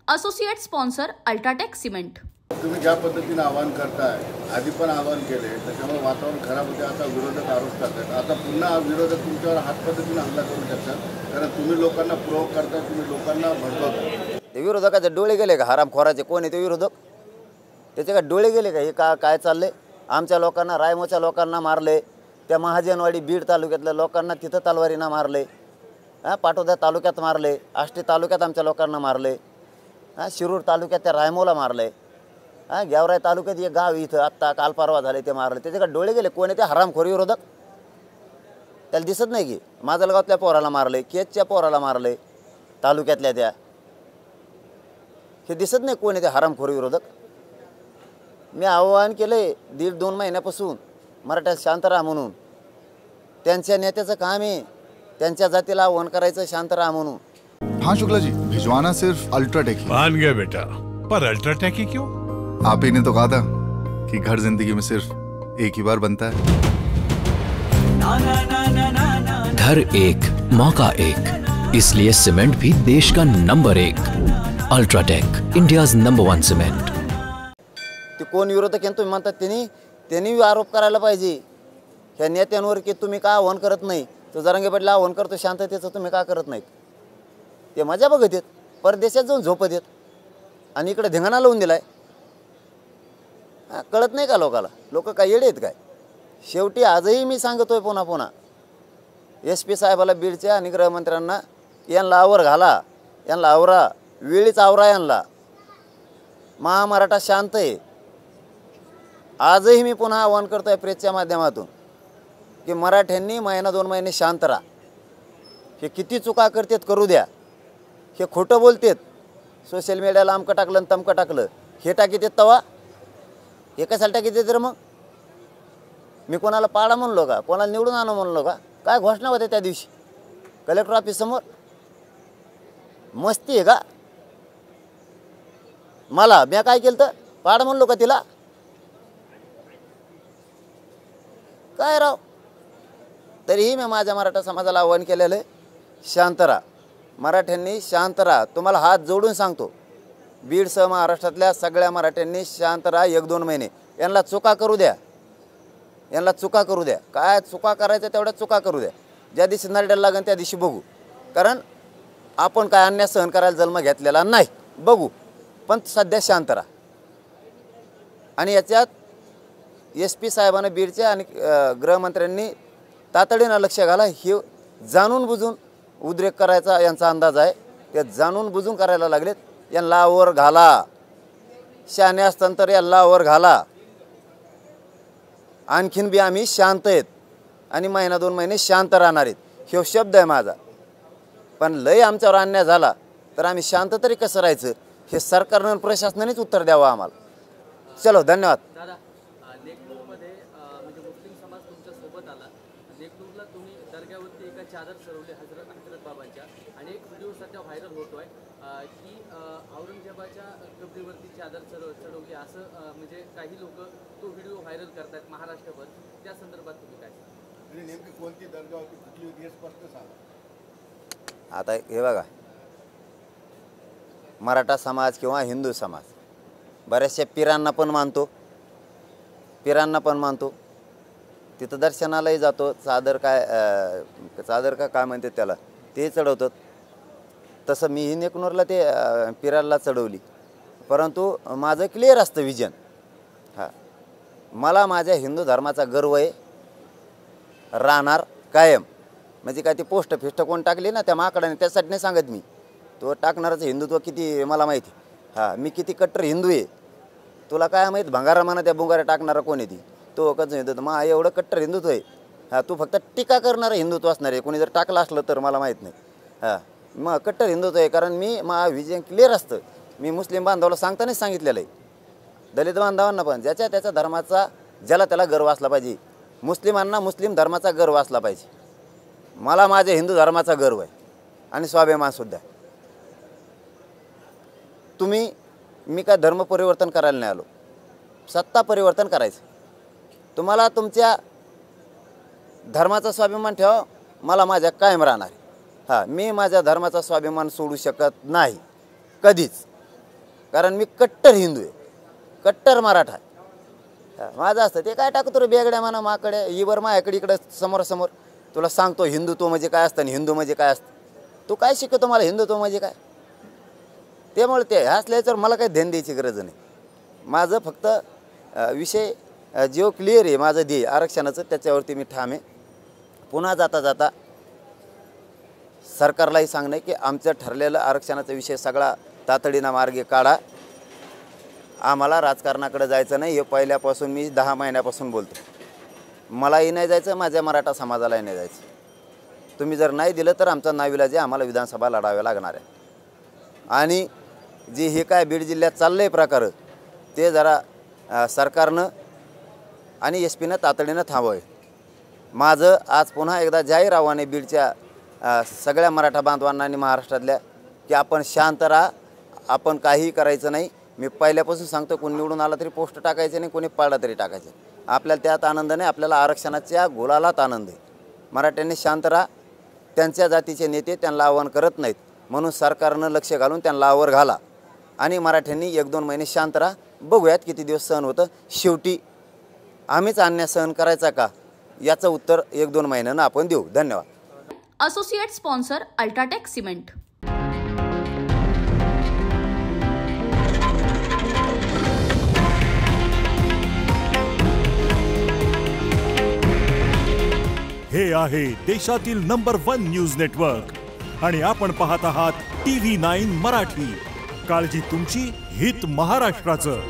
Associate sponsor UltraTech cement. तुम्ही ज्या पद्धतीने आवाहन करताय, आधी पण आवाहन केले, त्याच्यामुळे वातावरण खराब होते। आता विरोधक आरोप करतात, आता पुन्हा विरोधक तुमच्यावर हाच पद्धतीने हमला करू शकतात, कारण तुम्ही लोकांना प्रोवोक करता, तुम्ही लोकांना भडकवता। ते विरोधकाचे डोळे गेले का? हरामखोराचे कोण आहे ते विरोधक? त्याचे का डोळे गेले का? हे काय चाललंय? आमच्या लोकांना, रायमोच्या लोकांना मारले, त्या महाजनवाडी बीड तालुक्यातल्या लोकांना तिथं तलवारीनं मारले, पाटोदा तालुक्यात मारले, आष्टी तालुक्यात आमच्या लोकांना मारले, शिरूर तालुक्यात त्या रायमोला मारले, गेवराई तालुक्यात एक गाव इथं आत्ता काल परवा झाले ते मारले। त्याचे का डोळे गेले? कोण आहे ते हरामखोर विरोधक? त्याला दिसत नाही की माजलगावातल्या पोराला मारले, केजच्या पोराला मारले, तालुक्यातल्या त्या, हे दिसत नाही कोण आहे ते हरामखोर विरोधक? मी आवाहन केले 1.5-2 महिन्यापासून मराठ्यात शांत राहा म्हणून। त्यांच्या नेत्याचं काम आहे त्यांच्या जातीला आवाहन करायचं शांत राहा म्हणून। हाँ शुक्ला जी, भिजवाना सिर्फ अल्ट्राटेक ही। मान गया बेटा, पर अल्ट्राटेक ही क्यों? आप ही ने तो कहा था कि घर जिंदगी में सिर्फ एक ही बार बनता है। घर एक, मौका एक, इसलिए सीमेंट भी देश का number 1। UltraTech, India's number 1 cement. ते कोण विरोधक आहे तुम्ही म्हणतात, त्यांनी आरोप करायला पाहिजे ह्या नेत्यांवर की तुम्ही का आव्हान करत नाही। तो जरांगे पाटील आव्हान करतो शांततेचं, तुम्ही का करत नाहीत? ते मजा बघत आहेत, परदेशात जाऊन झोपत आहेत आणि इकडे धिंगाणा लावून दिलाय। कळत नाही का लोकाला? लोक काय येडे आहेत काय? शेवटी आजही मी सांगतोय पुन्हा SP साहेबाला बीडच्या आणि गृहमंत्र्यांना, यांना आवर घाला, यांना आवरा, वेळीच आवरा यांना। महामराठा शांत आहे। आजही मी पुन्हा आवाहन करतोय प्रेसच्या माध्यमातून की मराठ्यांनी 1-2 महिने शांत राहा। हे किती चुका करतात करू द्या, हे खोटं बोलतात, सोशल मीडियाला आमकं टाकलं आणि तमकं टाकलं, हे टाकीत तवा हे कशाला टाकीत तर मग मी कोणाला पाडा म्हणलो का? कोणाला निवडून आणू म्हणलो का? काय घोषणा होत्या त्या दिवशी कलेक्टर ऑफिससमोर? मस्ती आहे का? मला मी काय केलं तर पाड म्हणलो का तिला? काय राव? तरीही मी माझ्या मराठा समाजाला आवाहन केलेलं आहे, शांत राहा मराठ्यांनी, शांत राहा। तुम्हाला हात जोडून सांगतो, बीडसह महाराष्ट्रातल्या सगळ्या मराठ्यांनी शांत राहा 1-2 महिने। यांना चुका करू द्या, यांना चुका करू द्या, काय चुका करायच्या तेवढ्या चुका करू द्या। ज्या दिवशी नरड्याला लागेल त्या दिवशी बघू, कारण आपण काय अन्याय सहन करायला जन्म घेतलेला नाही, बघू। पण सध्या शांत राहा। आणि याच्यात SP साहेबांना बीडच्या आणि गृहमंत्र्यांनी तातडीनं लक्ष घाला। हे जाणून बुजून उद्रेक करायचा यांचा अंदाज आहे, ते जाणून बुजून करायला लागलेत। यांना आवर घाला, शहाणे असताना यांना आवर घाला। आणखीन बी आम्ही शांत आहेत आणि 1-2 महिने शांत राहणार आहेत, हे शब्द आहे माझा। पण लय आमच्यावर अन्याय झाला तर आम्ही शांत तरी कसं राहायचं हे सरकारनं आणि प्रशासनानेच उत्तर द्यावं आम्हाला। चलो, धन्यवाद। दादा, नेकनूरमध्ये म्हणजे मुस्लिम समाज तुमच्या सोबत आला। नेकनूरला तुम्ही दर्ग्यावरती एका चादर चढवली हजरत बाबांच्या, आणि एक व्हिडिओ सध्या व्हायरल होतोय की औरंगजेबाच्या कबरीवरती चादर चढवली असं म्हणजे काही लोक तो व्हिडिओ व्हायरल करतात महाराष्ट्रभर। त्या संदर्भात तुम्ही काय सांगा? नेमकी कोणती दर्गा होती, कुठली होती हे स्पष्ट सांगा। आता हे बघा, मराठा समाज किंवा हिंदू समाज बऱ्याचशा पिरांना पण मानतो, तिथं दर्शनालाही जातो। चादर काय म्हणतात त्याला, ते चढवतात। तसं मीही नेकनूरला ते पिराला चढवली, परंतु माझं क्लिअर असतं विजन। मला माझ्या हिंदू धर्माचा गर्व आहे, राहणार कायम। म्हणजे काय ती पोस्ट कोण टाकली ना त्या माकडाने, त्यासाठी नाही सांगत मी, तो टाकणाराचं हिंदुत्व किती मला माहिती। मी किती कट्टर हिंदू आहे तुला काय माहीत? भंगारा म्हणा त्या बुंगाऱ्या टाकणारा कोण आहे ती, तो कसं हिंदुत्व मग एवढं कट्टर हिंदुत्व आहे। तू फक्त टीका करणारं हिंदुत्व असणार आहे, कोणी जर टाकलं असलं तर मला माहीत नाही। मग कट्टर हिंदुत्व आहे, कारण मी विजन क्लिअर असतं। मी मुस्लिम बांधवाला सांगतानाच सांगितलेलं आहे, दलित बांधवांना पण, ज्याच्या त्याच्या धर्माचा ज्याला त्याला गर्व असला पाहिजे। मुस्लिमांना मुस्लिम धर्माचा गर्व असला पाहिजे, मला माझ्या हिंदू धर्माचा गर्व आहे आणि स्वाभिमानसुद्धा। मी काय धर्म परिवर्तन करायला नाही आलो, सत्ता परिवर्तन करायचं। तुम्हाला तुमच्या धर्माचा स्वाभिमान ठेवा, मला माझ्या कायम राहणार। मी माझ्या धर्माचा स्वाभिमान सोडू शकत नाही कधीच। कारण मी कट्टर हिंदू आहे, कट्टर मराठा आहे. माझं असतं ते काय टाकतो रे बेगड्या म्हणा माकडे इवर माझ्याकडे इकडं समोरासमोर तुला सांगतो हिंदुत्व म्हणजे काय असतं आणि हिंदू म्हणजे काय असतं. तू काय शिकवतो मला हिंदुत्व म्हणजे काय? त्यामुळे ते असल्याचं मला काही ध्यान द्यायची गरज नाही. माझं फक्त विषय जो क्लिअर आहे माझं ध्येय आरक्षणाचं त्याच्यावरती मी ठाम आहे. पुन्हा जाता जाता सरकारलाही सांगणं की आमचं ठरलेलं आरक्षणाचा विषय सगळा तातडीनं मार्गे काढा. आम्हाला राजकारणाकडे जायचं नाही हे पहिल्यापासून मी 10 महिन्यापासून बोलतो. मलाही नाही जायचं, माझ्या मराठा समाजालाही नाही जायचं. तुम्ही जर नाही दिलं तर आमचा नाविलाज आहे, आम्हाला विधानसभा लढाव्या लागणार आहे. आणि जे हे काय बीड जिल्ह्यात चाललं आहे प्रकार ते जरा सरकारनं आणि एस पीनं तातडीनं थांबवावे. माझं आज पुन्हा एकदा जाहीर आव्हान आहे बीडच्या सगळ्या मराठा बांधवांना आणि महाराष्ट्रातल्या की आपण शांत राहा, आपण काहीही करायचं नाही. मी पहिल्यापासून सांगतो कोणी निवडून आला तरी पोस्ट टाकायचे नाही, कोणी पाळला तरी टाकायचे. आपल्याला त्यात आनंद नाही, आपल्याला आरक्षणाच्या गुलालात आनंद आहे. मराठ्यांनी शांत राहा. त्यांच्या जातीचे नेते त्यांना आव्हान करत नाहीत म्हणून सरकारनं लक्ष घालून त्यांना आवर घाला आणि मराठ्यांनी 1-2 महिने शांत राहा. बघूयात किती दिवस सहन होतं. शेवटी आम्हीच अन्याय सहन करायचा का याचं उत्तर 1-2 महिन्यानं आपण देऊ. धन्यवाद. Associate sponsor UltraTech cement. हे आहे देशातील नंबर 1 न्यूज नेटवर्क आणि आपण पाहत आहात TV9 मराठी. काळजी तुमची, हित महाराष्ट्राचं.